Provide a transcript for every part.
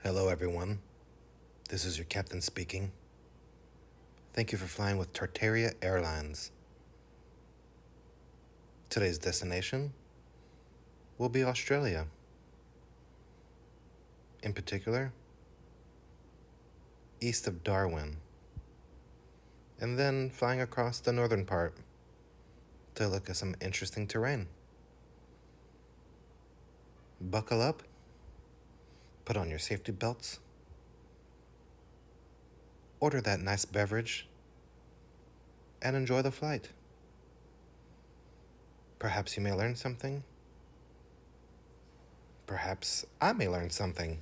Hello, everyone. This is your captain speaking. Thank you for flying with Tartarian Airlines. Today's destination will be Australia. In particular, east of Darwin, and then flying across the northern part to look at some interesting terrain. Buckle up, put on your safety belts, order that nice beverage, and enjoy the flight. Perhaps you may learn something. Perhaps I may learn something.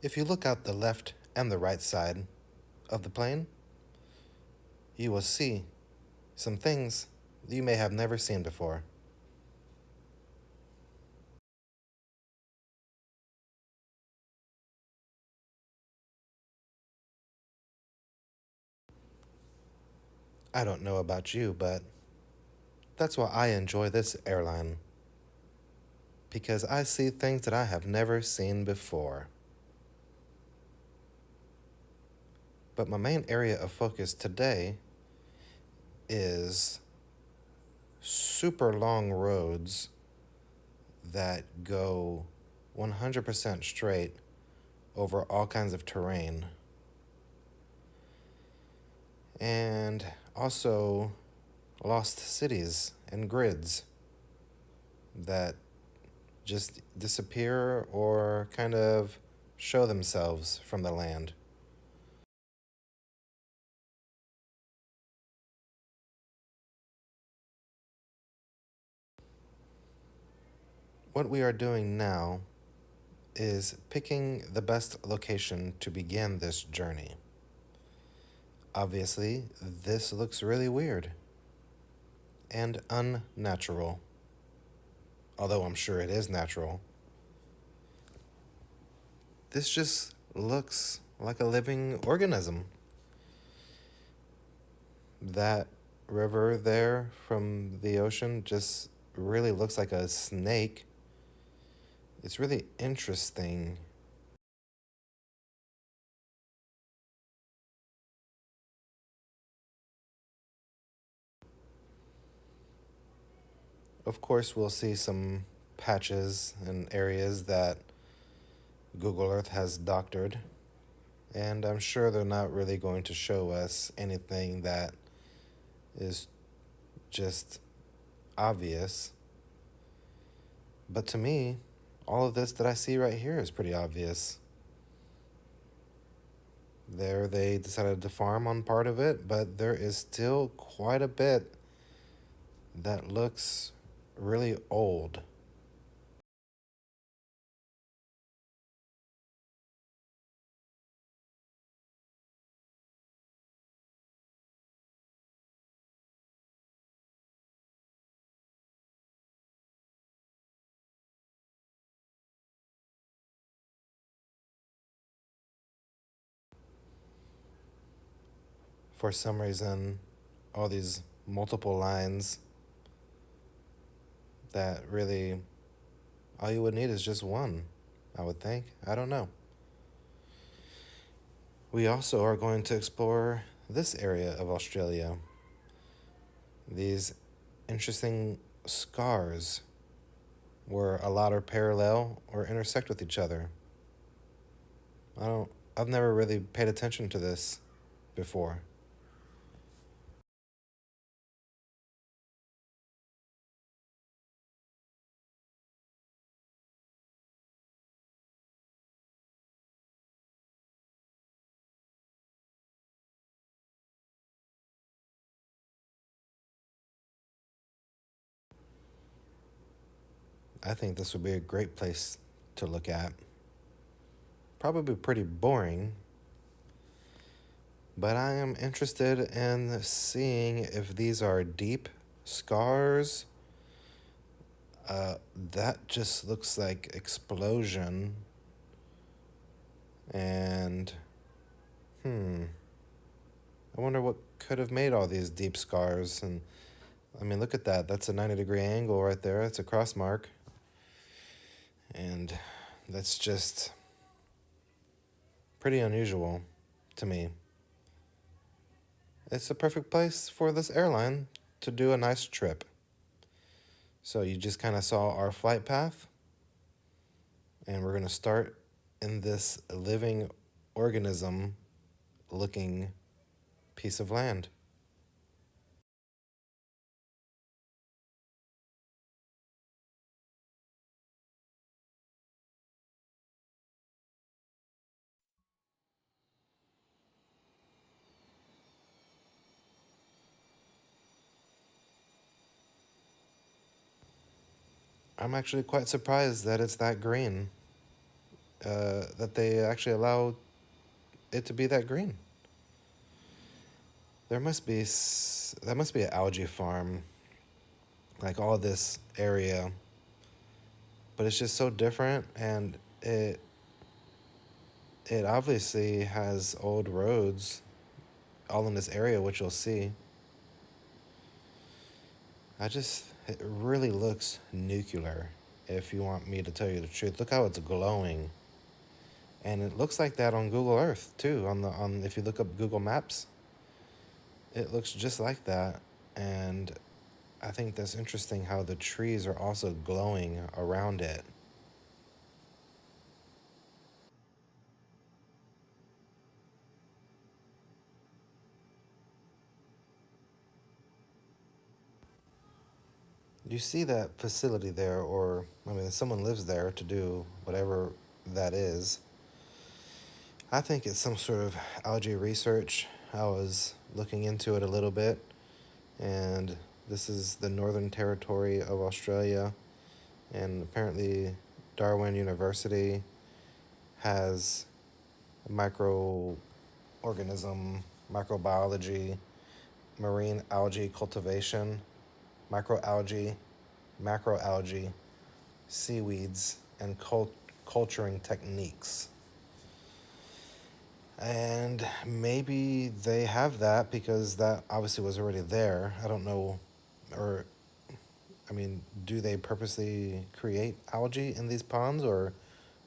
If you look out the left and the right side of the plane, you will see some things that you may have never seen before. I don't know about you, but that's why I enjoy this airline. Because I see things that I have never seen before. But my main area of focus today is super long roads that go 100% straight over all kinds of terrain. And also lost cities and grids that just disappear or kind of show themselves from the land. What we are doing now is picking the best location to begin this journey. Obviously, this looks really weird and unnatural, although I'm sure it is natural. This just looks like a living organism. That river there from the ocean just really looks like a snake. It's really interesting. Of course, we'll see some patches and areas that Google Earth has doctored, and I'm sure they're not really going to show us anything that is just obvious. But to me, all of this that I see right here is pretty obvious. There, they decided to farm on part of it, but there is still quite a bit that looks really old. For some reason, all these multiple lines that really all you would need is just one, I would think. I don't know. We also are going to explore this area of Australia. These interesting scars where a lot are parallel or intersect with each other. I've never really paid attention to this before. I think this would be a great place to look at. Probably pretty boring, but I am interested in seeing if these are deep scars. That just looks like explosion. And, I wonder what could have made all these deep scars. And I mean, look at that. That's a 90-degree angle right there. It's a cross mark. And that's just pretty unusual to me. It's a perfect place for this airline to do a nice trip. So you just kind of saw our flight path, and we're going to start in this living organism looking piece of land. I'm actually quite surprised that it's that green, that they actually allow it to be that green. That must be an algae farm, like all this area, but it's just so different, and it obviously has old roads all in this area, which you'll see. It really looks nuclear, if you want me to tell you the truth. Look how it's glowing. And it looks like that on Google Earth too. If you look up Google Maps, it looks just like that. And I think that's interesting how the trees are also glowing around it. You see that facility there, or I mean, someone lives there to do whatever that is. I think it's some sort of algae research. I was looking into it a little bit, and this is the Northern Territory of Australia, and apparently Darwin University has microorganism, microbiology, marine algae cultivation, microalgae, macroalgae, seaweeds, and culturing techniques. And maybe they have that because that obviously was already there. I don't know, or I mean, do they purposely create algae in these ponds, or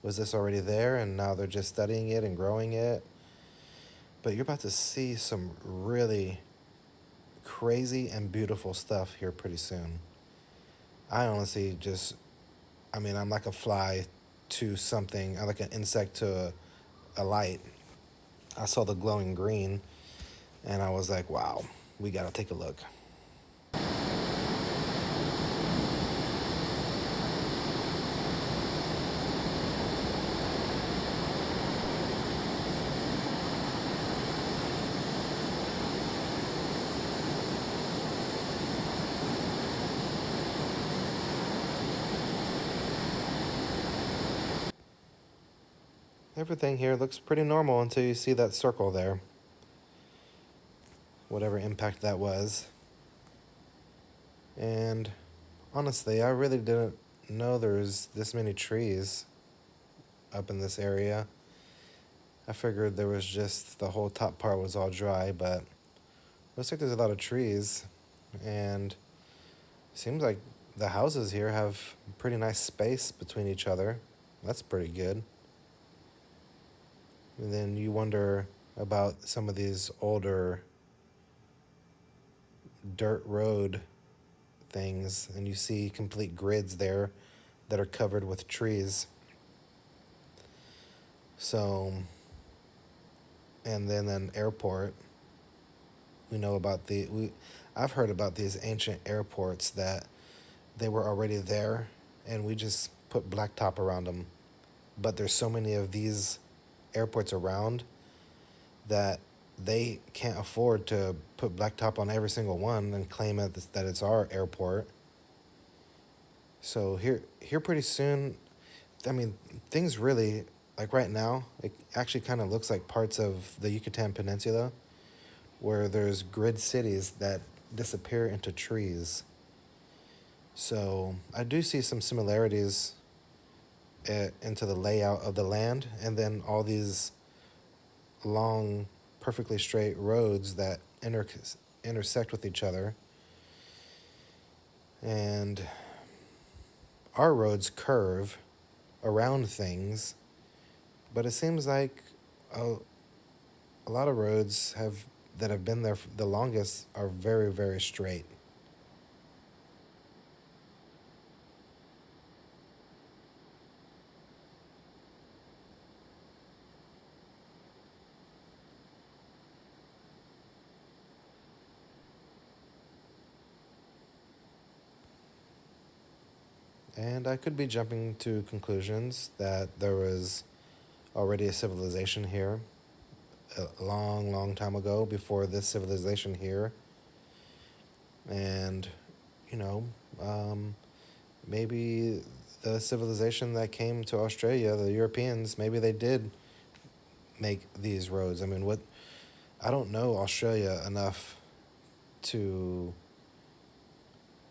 was this already there and now they're just studying it and growing it? But you're about to see some really crazy and beautiful stuff here pretty soon. I honestly just, I mean, I'm like a fly to something, I'm like an insect to a light. I saw the glowing green and I was like, wow, we gotta take a look. Everything here looks pretty normal until you see that circle there, whatever impact that was. And honestly, I really didn't know there was this many trees up in this area. I figured there was just the whole top part was all dry, but looks like there's a lot of trees, and it seems like the houses here have pretty nice space between each other. That's pretty good. And then you wonder about some of these older dirt road things, and you see complete grids there that are covered with trees. So, and then an airport. We know about I've heard about these ancient airports that they were already there, and we just put blacktop around them. But there's so many of these airports around that they can't afford to put blacktop on every single one and claim that it's our airport. So here pretty soon, I mean, things really, like right now, it actually kind of looks like parts of the Yucatan Peninsula where there's grid cities that disappear into trees. So I do see some similarities into the layout of the land, and then all these long, perfectly straight roads that intersect with each other. And our roads curve around things, but it seems like a, a lot of roads have that have been there the longest are very, very straight. And I could be jumping to conclusions that there was already a civilization here a long, long time ago before this civilization here. And, you know, um, maybe the civilization that came to Australia, the Europeans, maybe they did make these roads. I mean, what I don't know Australia enough to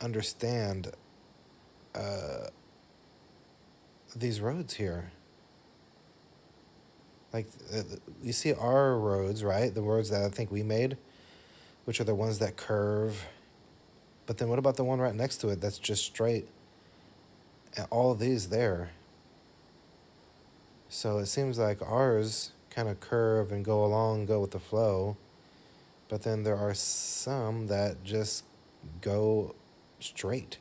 understand uh, these roads here. Like, you see our roads, right? The roads that I think we made, which are the ones that curve. But then what about the one right next to it that's just straight? And all of these there. So it seems like ours kind of curve and go along, go with the flow. But then there are some that just go straight.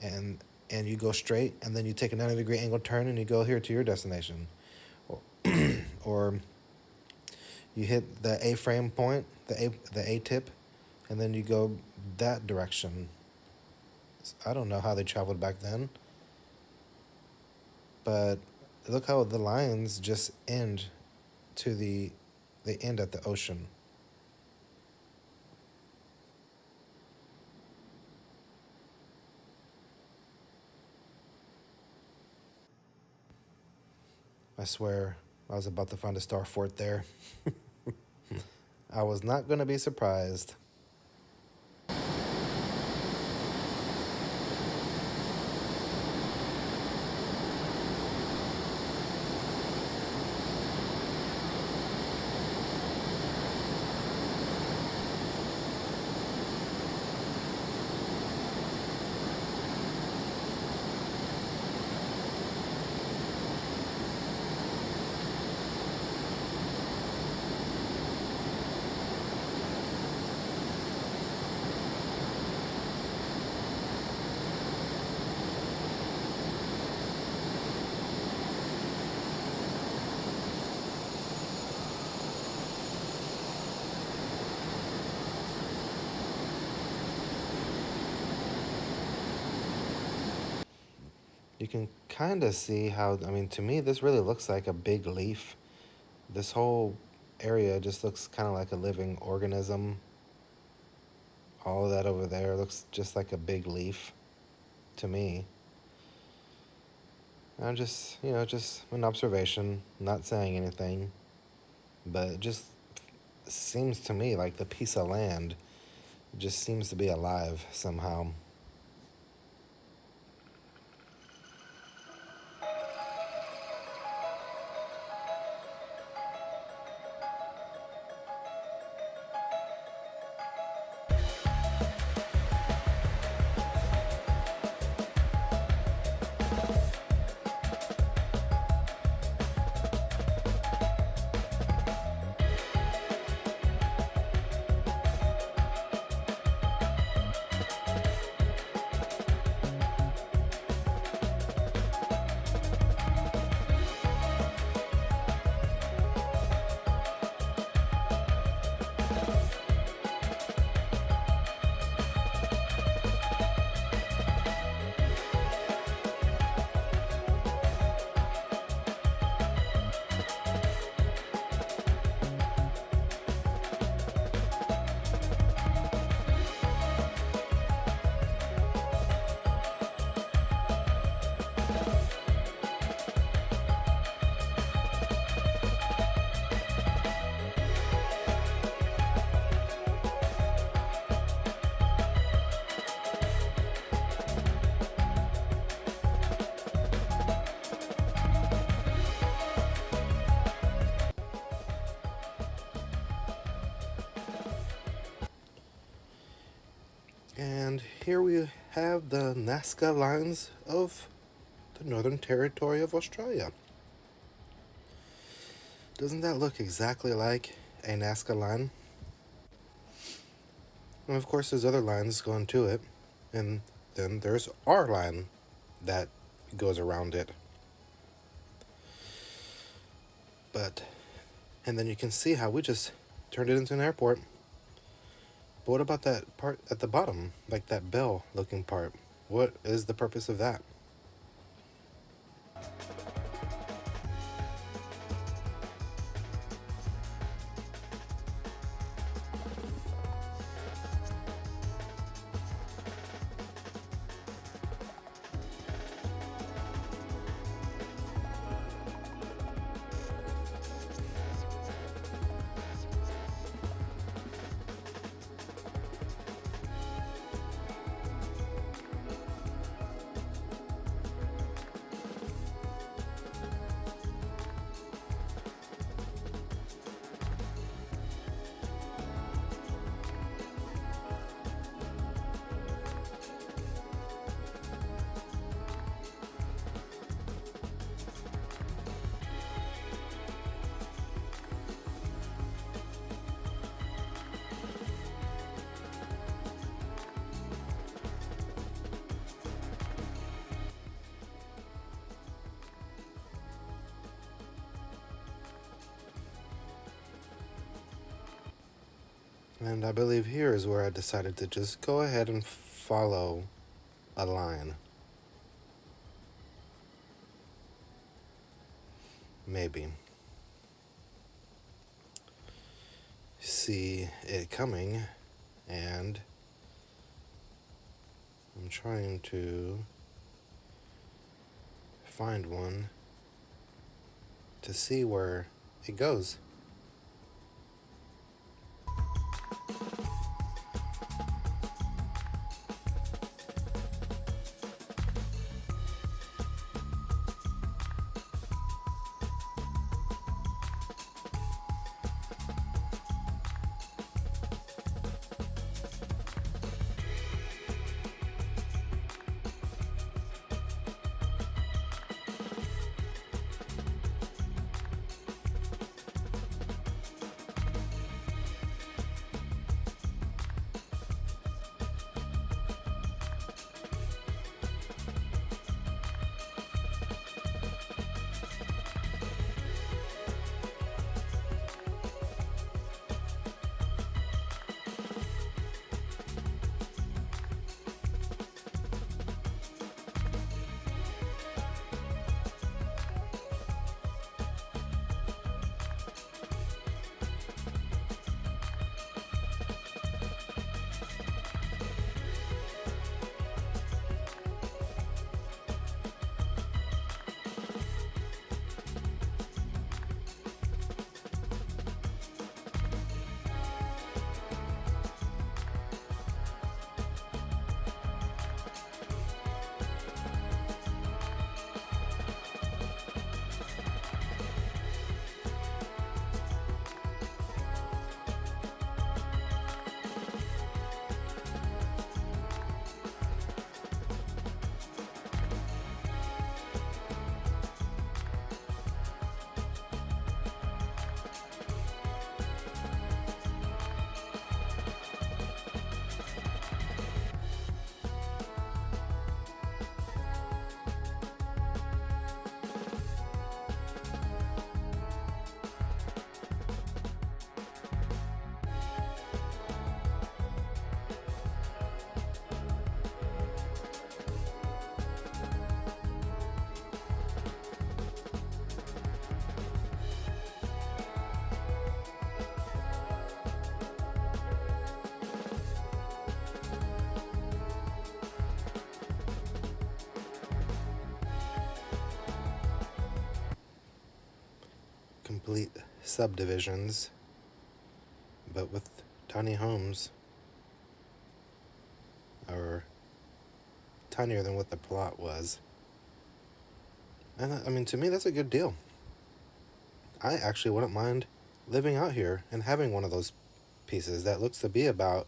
And and you go straight and then you take a 90-degree angle turn and you go here to your destination. Or, or you hit the A frame point, the A tip, and then you go that direction. I don't know how they traveled back then, but look how the lines just end to they end at the ocean. I swear I was about to find a star fort there. I was not going to be surprised. You can kind of see how, I mean, to me, this really looks like a big leaf. This whole area just looks kind of like a living organism. All of that over there looks just like a big leaf to me. I'm just, just an observation, not saying anything, but it just seems to me like the piece of land just seems to be alive somehow. And here we have the Nazca lines of the Northern Territory of Australia. Doesn't that look exactly like a Nazca line? And of course, there's other lines going to it, and then there's our line that goes around it. And then you can see how we just turned it into an airport. But what about that part at the bottom, like that bell looking part? What is the purpose of that? And I believe here is where I decided to just go ahead and follow a line. Maybe. See it coming, and I'm trying to find one to see where it goes. Complete subdivisions, but with tiny homes, or tinier than what the plot was. And I mean, to me, that's a good deal. I actually wouldn't mind living out here and having one of those pieces that looks to be about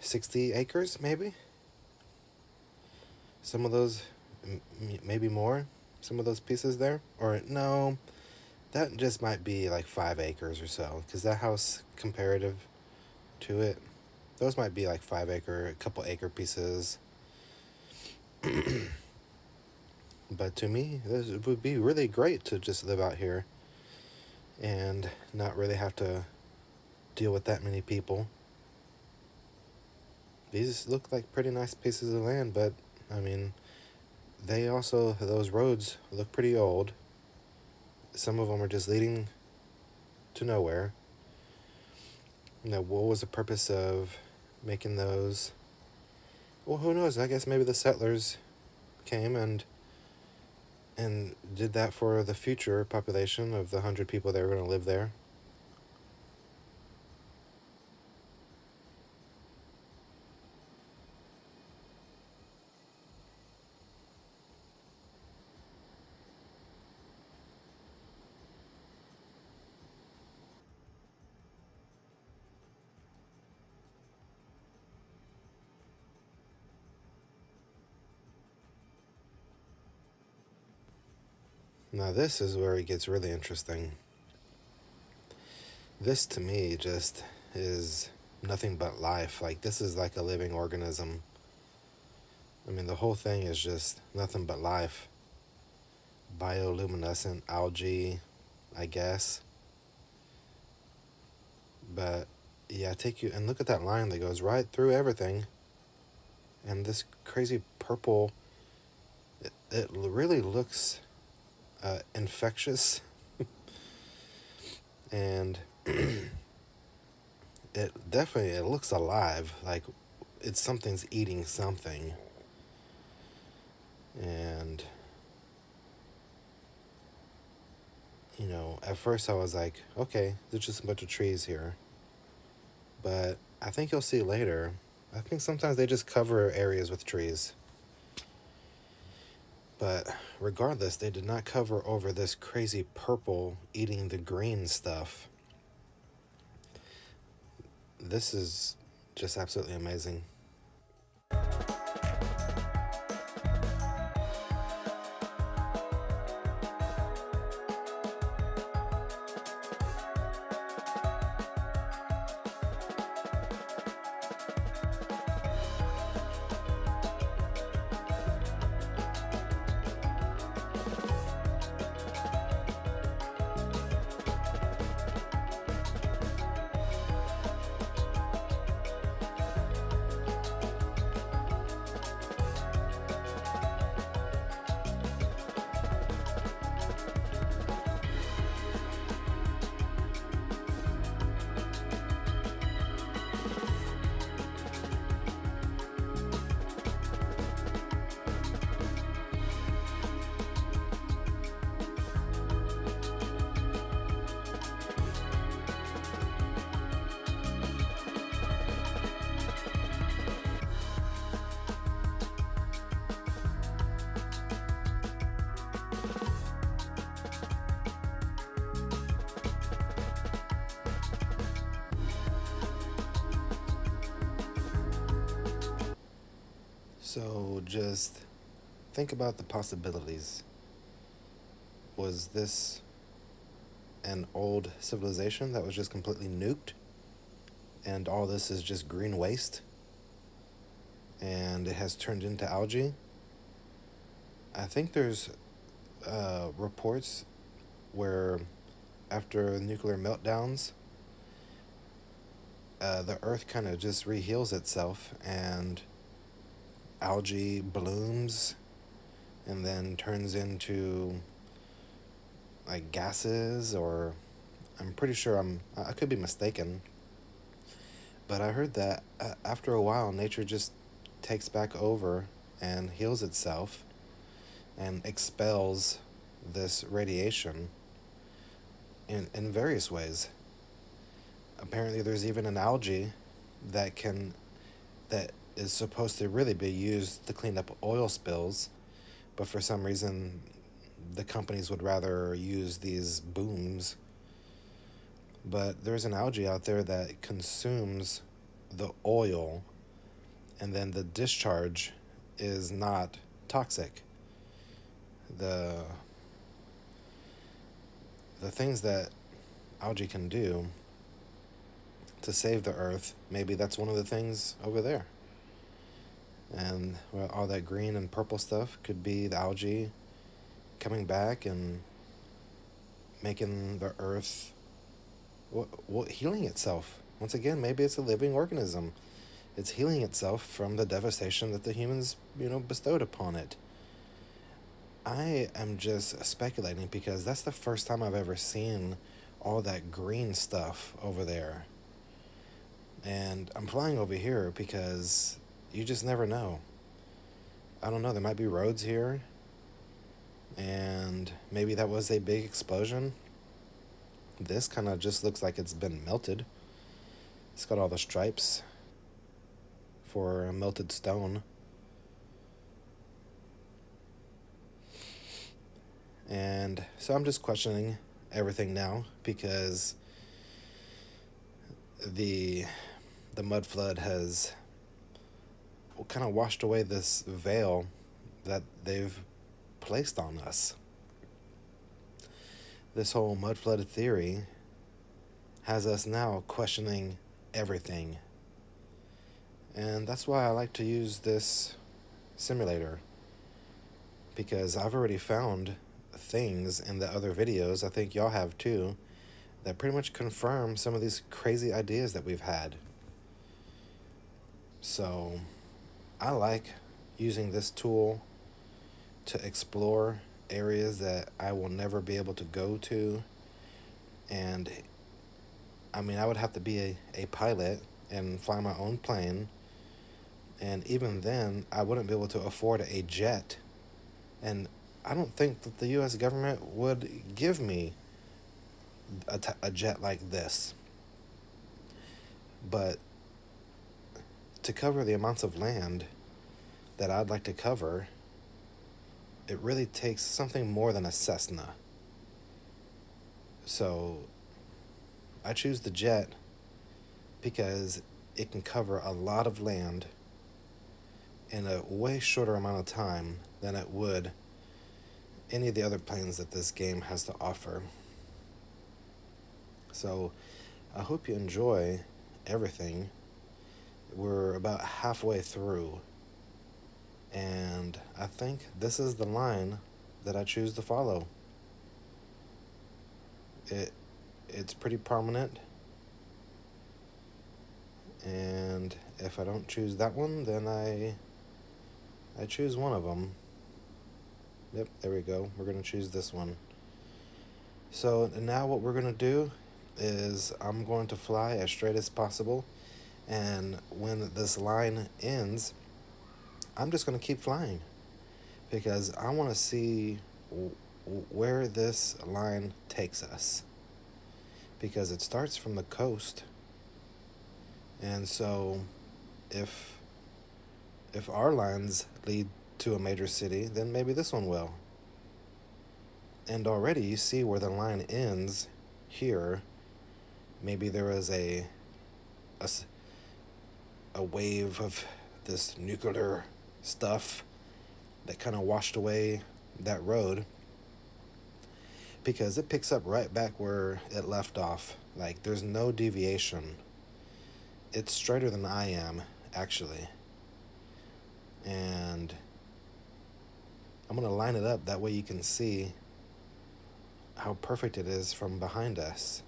60 acres, maybe. Some of those, maybe more. Some of those pieces there, or no, that just might be like 5 acres or so, because that house comparative to it, those might be like 5 acre, a couple acre pieces. But to me, this would be really great to just live out here and not really have to deal with that many people. These look like pretty nice pieces of land, but I mean, they also, those roads look pretty old. Some of them are just leading to nowhere. What was the purpose of making those? Well, who knows? I guess maybe the settlers came and did that for the future population of the 100 people that were going to live there. Now, this is where it gets really interesting. This to me just is nothing but life. Like, this is like a living organism. I mean, the whole thing is just nothing but life. Bioluminescent algae, I guess. But yeah, take you and look at that line that goes right through everything. And this crazy purple, it really looks infectious. And it looks alive, like something's eating something. And at first I was like, okay, there's just a bunch of trees here. But I think you'll see later, I think sometimes they just cover areas with trees. But regardless, they did not cover over this crazy purple eating the green stuff. This is just absolutely amazing. So just think about the possibilities. Was this an old civilization that was just completely nuked? And all this is just green waste? And it has turned into algae? I think there's reports where after nuclear meltdowns, the earth kind of just reheals itself and algae blooms and then turns into like gases, or I'm pretty sure I could be mistaken, but I heard that after a while nature just takes back over and heals itself and expels this radiation in various ways. Apparently there's even an algae that is supposed to really be used to clean up oil spills, but for some reason the companies would rather use these booms. But there's an algae out there that consumes the oil and then the discharge is not toxic. The the things that algae can do to save the earth, maybe that's one of the things over there. And well, all that green and purple stuff could be the algae coming back and making the earth healing itself. Once again, maybe it's a living organism. It's healing itself from the devastation that the humans, bestowed upon it. I am just speculating because that's the first time I've ever seen all that green stuff over there. And I'm flying over here because you just never know. I don't know, there might be roads here, and maybe that was a big explosion. This kind of just looks like it's been melted. It's got all the stripes for melted stone. And so I'm just questioning everything now because the mud flood has kind of washed away this veil that they've placed on us. This whole mud flood theory has us now questioning everything. And that's why I like to use this simulator, because I've already found things in the other videos, I think y'all have too, that pretty much confirm some of these crazy ideas that we've had. So I like using this tool to explore areas that I will never be able to go to. And I mean, I would have to be a pilot and fly my own plane. And even then, I wouldn't be able to afford a jet. And I don't think that the U.S. government would give me a jet like this. But to cover the amounts of land that I'd like to cover, it really takes something more than a Cessna. So I choose the jet because it can cover a lot of land in a way shorter amount of time than it would any of the other planes that this game has to offer. So I hope you enjoy everything. We're about halfway through, and I think this is the line that I choose to follow. It's pretty prominent, and if I don't choose that one, then I choose one of them. Yep, there we go. We're going to choose this one. So now what we're going to do is I'm going to fly as straight as possible, and when this line ends, I'm just going to keep flying because I want to see where this line takes us, because it starts from the coast. And so if our lines lead to a major city, then maybe this one will. And already you see where the line ends here. Maybe there was a wave of this nuclear stuff that kind of washed away that road, because it picks up right back where it left off. Like, there's no deviation. It's straighter than I am, actually. And I'm going to line it up, that way you can see how perfect it is from behind us.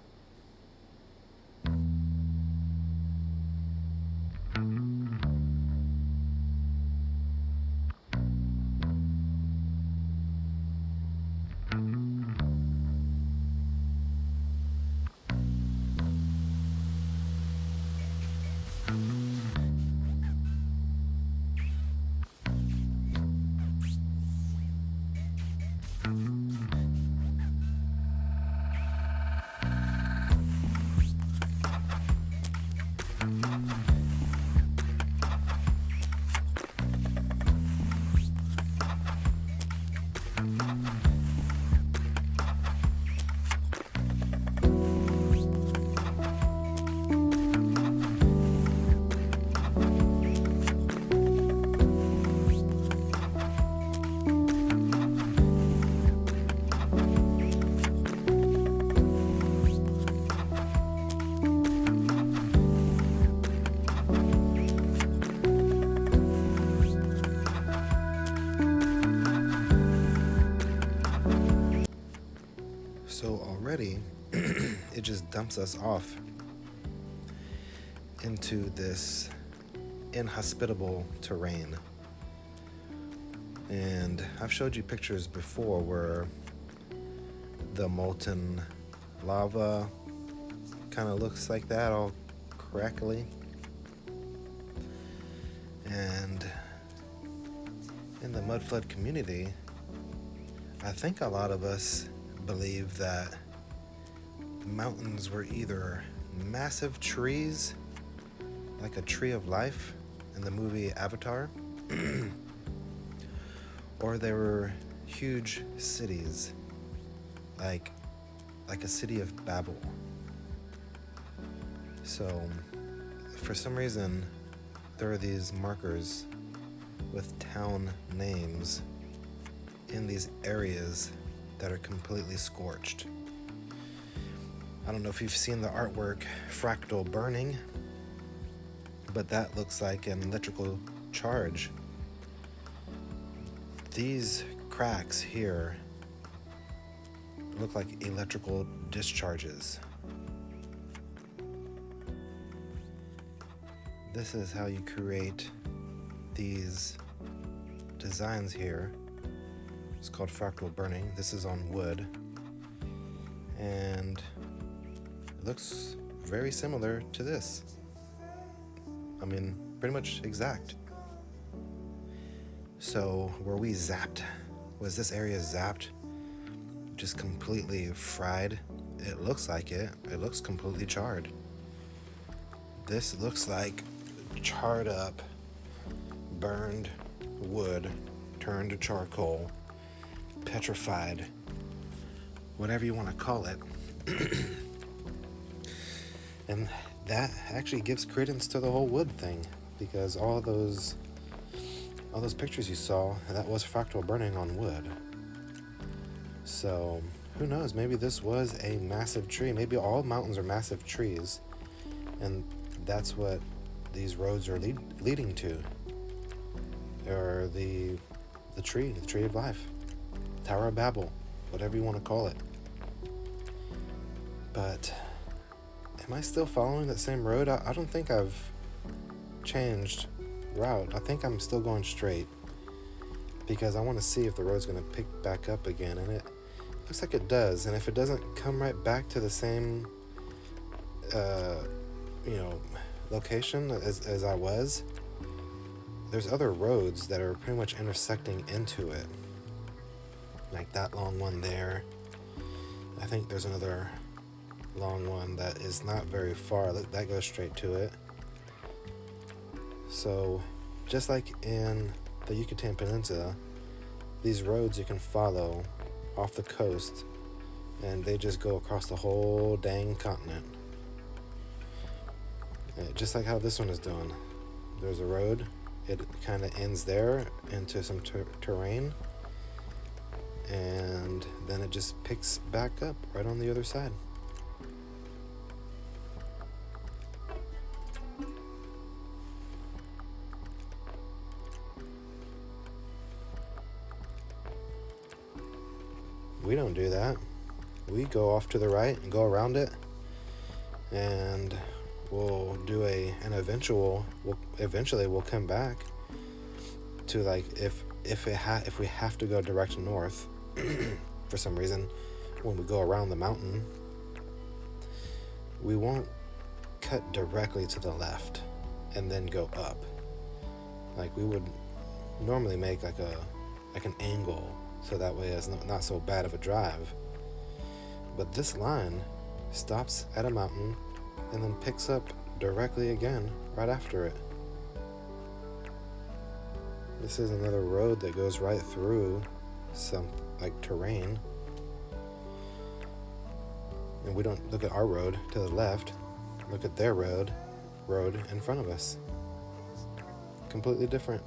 already it just dumps us off into this inhospitable terrain. And I've showed you pictures before where the molten lava kind of looks like that, all crackly. And in the mud flood community, I think a lot of us believe that mountains were either massive trees, like a tree of life in the movie Avatar, or they were huge cities, like a city of Babel. So, for some reason, there are these markers with town names in these areas that are completely scorched. I don't know if you've seen the artwork Fractal Burning, but that looks like an electrical charge. These cracks here look like electrical discharges. This is how you create these designs here. It's called fractal burning. This is on wood, and it looks very similar to this. I mean, pretty much exact. So, were we zapped? Was this area zapped? Just completely fried? It looks like it. It looks completely charred. This looks like charred up, burned wood turned to charcoal, petrified, whatever you want to call it. And that actually gives credence to the whole wood thing, because all those pictures you saw, that was fractal burning on wood. So who knows, maybe this was a massive tree. Maybe all mountains are massive trees, and that's what these roads are leading to, or the tree of life, Tower of Babel, whatever you want to call it. But am I still following that same road? I don't think I've changed route. I think I'm still going straight, because I want to see if the road's going to pick back up again, and it looks like it does. And if it doesn't come right back to the same location as I was, there's other roads that are pretty much intersecting into it, like that long one there. I think there's another long one that is not very far, that goes straight to it. So just like in the Yucatan Peninsula, these roads you can follow off the coast, and they just go across the whole dang continent. Just like how this one is doing. There's a road, it kind of ends there into some terrain, and then it just picks back up right on the other side. We don't do that. We go off to the right and go around it, and we'll do eventually we'll come back to, like, if we have to go direct north for some reason, when we go around the mountain, we won't cut directly to the left and then go up. Like, we would normally make like an angle, so that way it's not so bad of a drive. But this line stops at a mountain and then picks up directly again right after it. This is another road that goes right through some like terrain. And we don't look at our road to the left, look at their road in front of us. Completely different.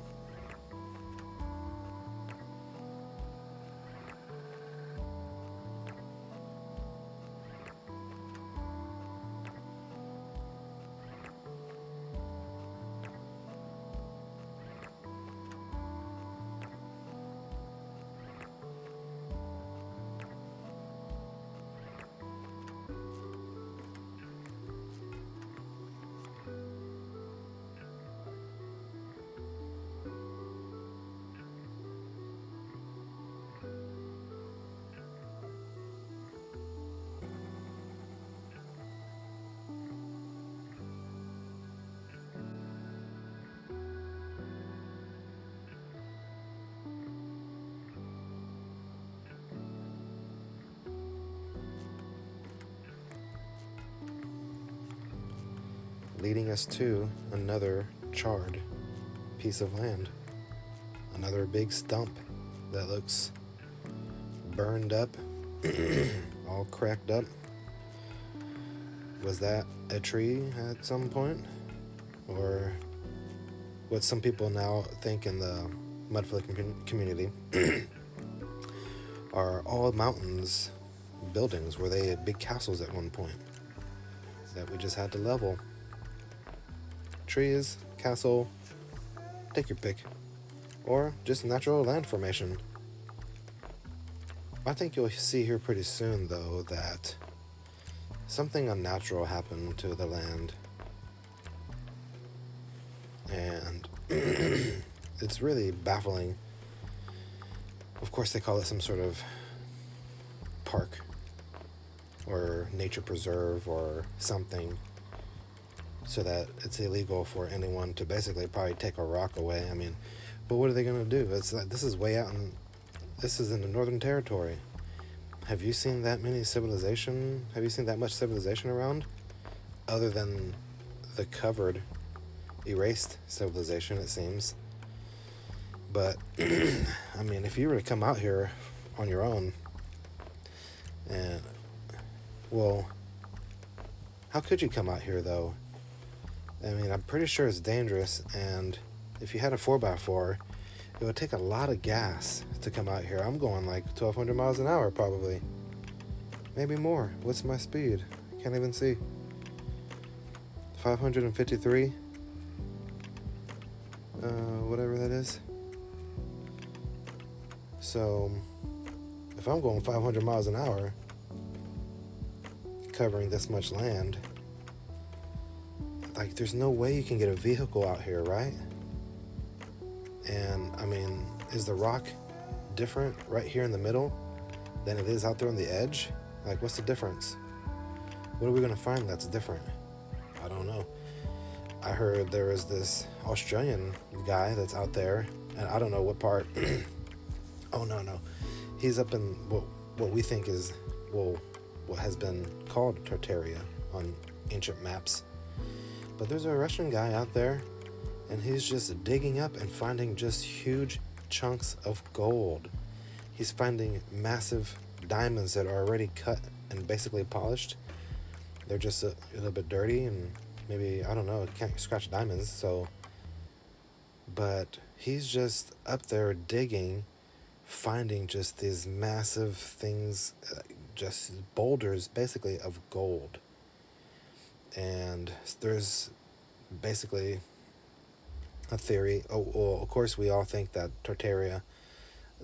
leading us to another charred piece of land. Another big stump that looks burned up, all cracked up. Was that a tree at some point? Or what some people now think in the mudflake community are all mountains, buildings, were they big castles at one point that we just had to level? Trees, castle, take your pick. Or just natural land formation. I think you'll see here pretty soon, though, that something unnatural happened to the land. And it's really baffling. Of course, they call it some sort of park or nature preserve or something, so that it's illegal for anyone to basically probably take a rock away. I mean, but what are they going to do? It's like, this is way out this is in the Northern Territory. Have you seen that many civilization? Have you seen that much civilization around? Other than the covered, erased civilization, it seems. But, I mean, if you were to come out here on your own, and, well, how could you come out here, though? I mean, I'm pretty sure it's dangerous, and if you had a 4x4, it would take a lot of gas to come out here. I'm going like 1,200 miles an hour, probably. Maybe more. What's my speed? Can't even see. 553? Whatever that is. So, if I'm going 500 miles an hour, covering this much land, like, there's no way you can get a vehicle out here, right? And, I mean, is the rock different right here in the middle than it is out there on the edge? Like, what's the difference? What are we going to find that's different? I don't know. I heard there is this Australian guy that's out there, and I don't know what part. Oh, no. He's up in what we think is, well, what has been called Tartaria on ancient maps. But there's a Russian guy out there, and he's just digging up and finding just huge chunks of gold. He's finding massive diamonds that are already cut and basically polished. They're just a little bit dirty, and maybe, I don't know, can't scratch diamonds, so. But he's just up there digging, finding just these massive things, just boulders basically of gold. And there's basically a theory. Oh, well, of course, we all think that Tartaria,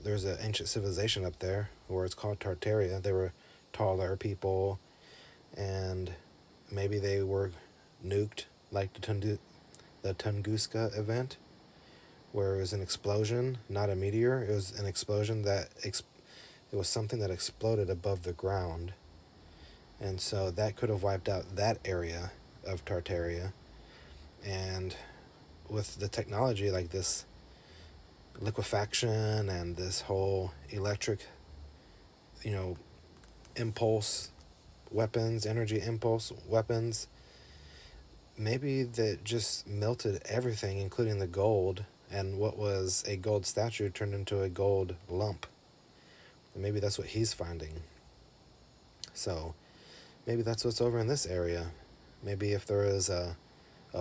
there's an ancient civilization up there where it's called Tartaria. They were taller people, and maybe they were nuked, like the Tunguska event, where it was an explosion, not a meteor. It was an explosion that it was something that exploded above the ground, and so that could have wiped out that area of Tartaria. And with the technology like this liquefaction and this whole electric, impulse weapons, energy impulse weapons, maybe that just melted everything, including the gold, and what was a gold statue turned into a gold lump. And maybe that's what he's finding. So maybe that's what's over in this area. Maybe if there is a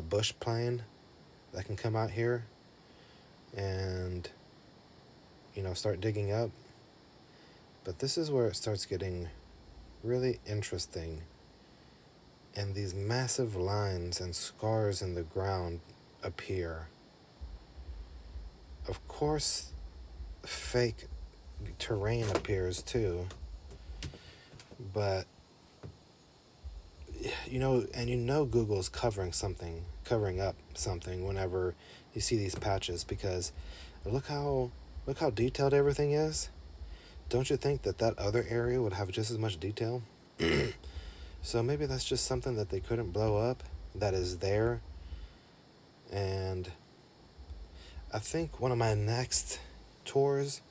bush plane that can come out here and, start digging up. But this is where it starts getting really interesting. And these massive lines and scars in the ground appear. Of course, fake terrain appears too. But, Google's covering up something whenever you see these patches, because look how detailed everything is. Don't you think that other area would have just as much detail? So maybe that's just something that they couldn't blow up, that is there. And I think one of my next tours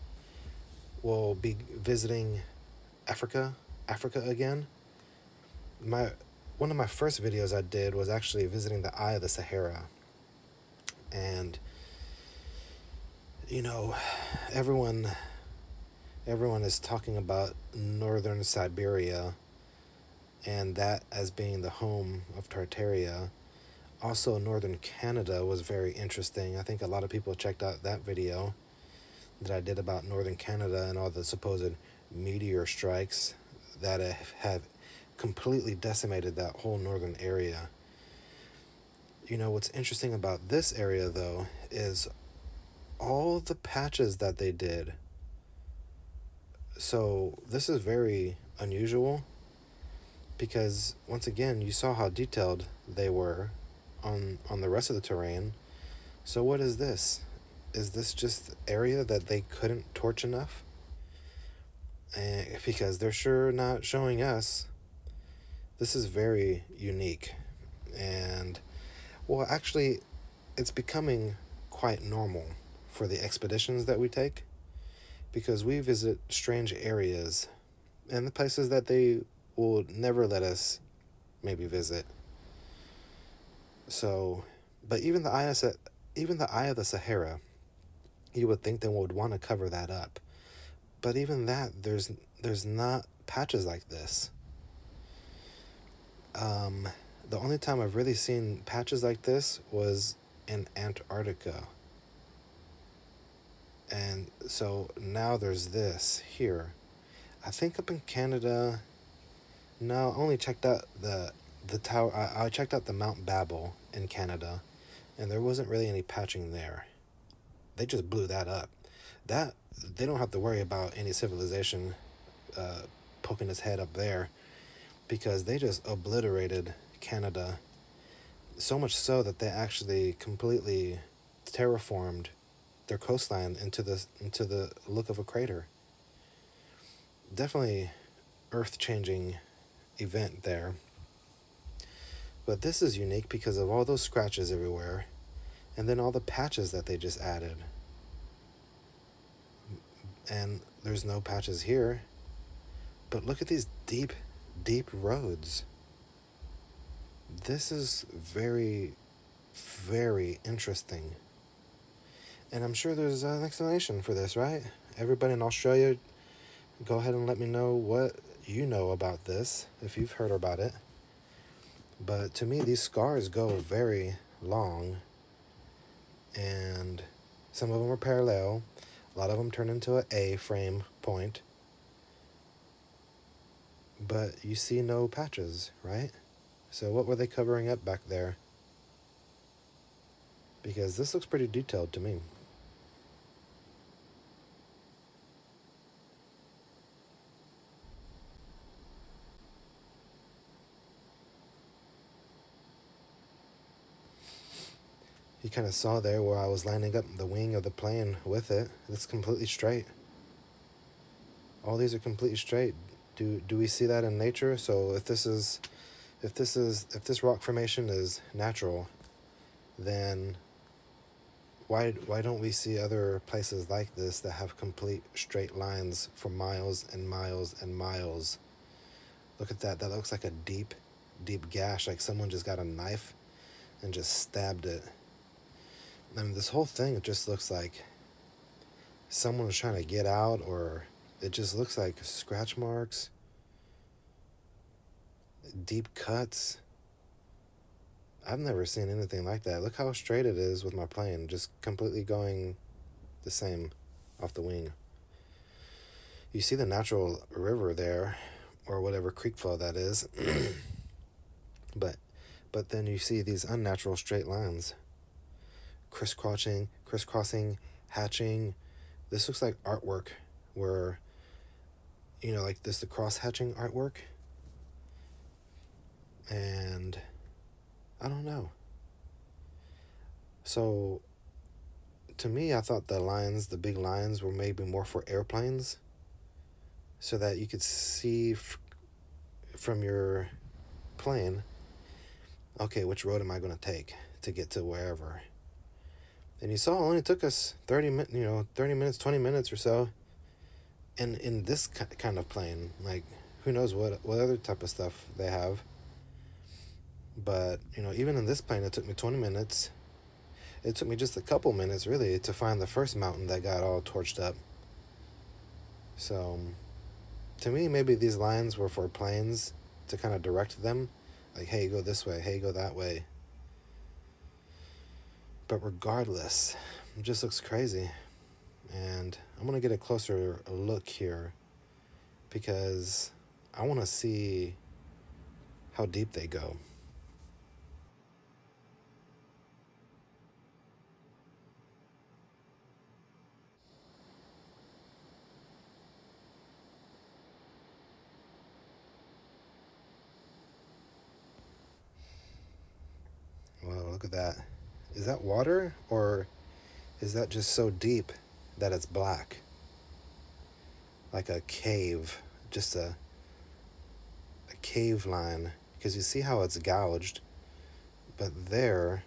will be visiting Africa again. one of my first videos I did was actually visiting the Eye of the Sahara. And, you know, everyone everyone is talking about northern Siberia and that as being the home of Tartaria. Also, northern Canada was very interesting. I think a lot of people checked out that video that I did about northern Canada and all the supposed meteor strikes that have completely decimated that whole northern area. You know, what's interesting about this area, though, is all the patches that they did. So, this is very unusual because, once again, you saw how detailed they were on the rest of the terrain. So, what is this? Is this just area that they couldn't torch enough? Because they're sure not showing us. This is very unique. And, well, actually, it's becoming quite normal for the expeditions that we take because we visit strange areas and the places that they will never let us maybe visit. So, but even the Eye of the Sahara, you would think they would want to cover that up. But even that, there's not patches like this. The only time I've really seen patches like this was in Antarctica. And so now there's this here. I think up in Canada, no, I only checked out the tower. I checked out the Mount Babel in Canada, and there wasn't really any patching there. They just blew that up. That they don't have to worry about any civilization poking its head up there because they just obliterated Canada. So much so that they actually completely terraformed their coastline into the look of a crater. Definitely earth-changing event there. But this is unique because of all those scratches everywhere and then all the patches that they just added. And there's no patches here. But look at these deep, deep roads. This is very, very interesting. And I'm sure there's an explanation for this, right? Everybody in Australia, go ahead and let me know what you know about this, if you've heard about it. But to me, these scars go very long. And some of them are parallel. A lot of them turn into an A-frame point. But you see no patches, right? So what were they covering up back there? Because this looks pretty detailed to me. You kind of saw there where I was lining up the wing of the plane with it. It's completely straight. All these are completely straight. Do we see that in nature? So if this rock formation is natural, then why don't we see other places like this that have complete straight lines for miles and miles and miles? Look at that. That looks like a deep, deep gash, like someone just got a knife and just stabbed it. I mean, this whole thing, it just looks like someone was trying to get out, or it just looks like scratch marks, deep cuts. I've never seen anything like that. Look how straight it is with my plane, just completely going the same off the wing. You see the natural river there, or whatever creek flow that is, but then you see these unnatural straight lines. Crisscrossing, hatching. This looks like artwork where, like this, the cross-hatching artwork. And I don't know. So, to me, I thought the big lines were maybe more for airplanes so that you could see from your plane, okay, which road am I going to take to get to wherever? And you saw it only took us 30 minutes, 20 minutes or so. And in this kind of plane, like, who knows what other type of stuff they have. But, even in this plane, it took me 20 minutes. It took me just a couple minutes, really, to find the first mountain that got all torched up. So, to me, maybe these lines were for planes to kind of direct them. Like, hey, go this way, hey, go that way. But regardless, it just looks crazy. And I'm going to get a closer look here because I want to see how deep they go. Wow, look at that. Is that water or is that just so deep that it's black? Like a cave, just a cave line. Because you see how it's gouged, but there,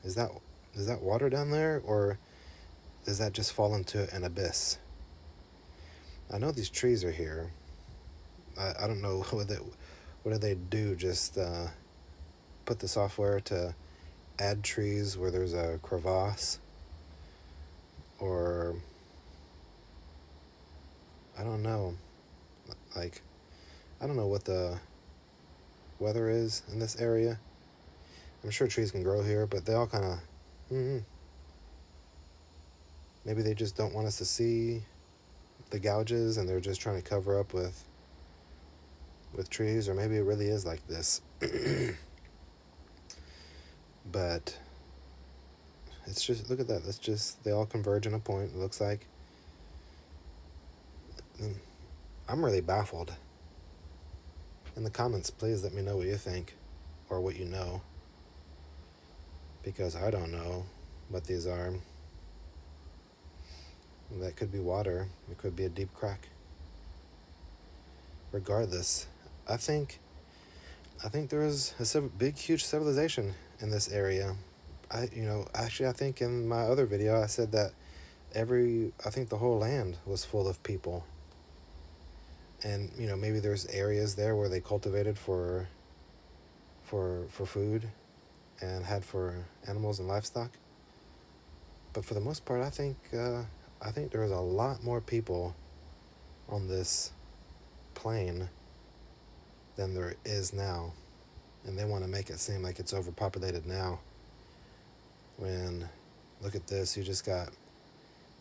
is that is that water down there or does that just fall into an abyss? I know these trees are here. I don't know what do they do? Just put the software to add trees where there's a crevasse, or I don't know. Like, I don't know what the weather is in this area. I'm sure trees can grow here, but they all kind of, maybe they just don't want us to see the gouges, and they're just trying to cover up with trees, or maybe it really is like this. But it's just, look at that. That's just, they all converge in a point. It looks like. I'm really baffled. In the comments, please let me know what you think or what you know, because I don't know what these are. That could be water. It could be a deep crack. Regardless, I think there is a big, huge civilization in this area. Actually, I think in my other video I said that I think the whole land was full of people. And maybe there's areas there where they cultivated for food and had for animals and livestock. But for the most part, I think there was a lot more people on this plane than there is now, and they want to make it seem like it's overpopulated now. When, look at this, you just got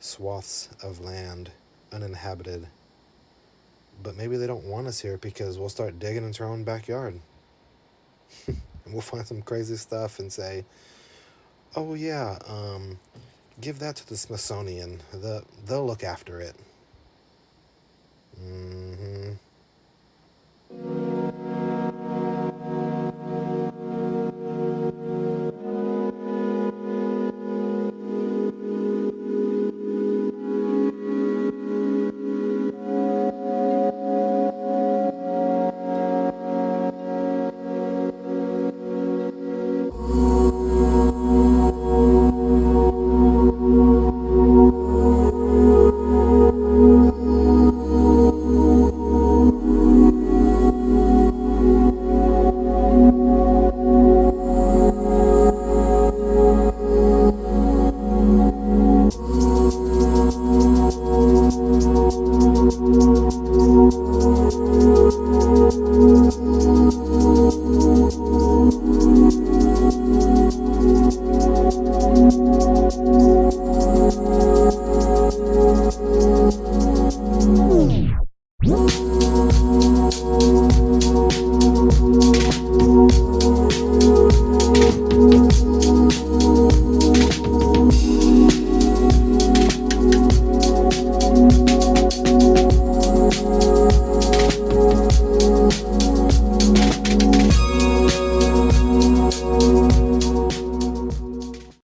swaths of land uninhabited. But maybe they don't want us here because we'll start digging into our own backyard. And we'll find some crazy stuff and say, oh yeah, give that to the Smithsonian. They'll look after it.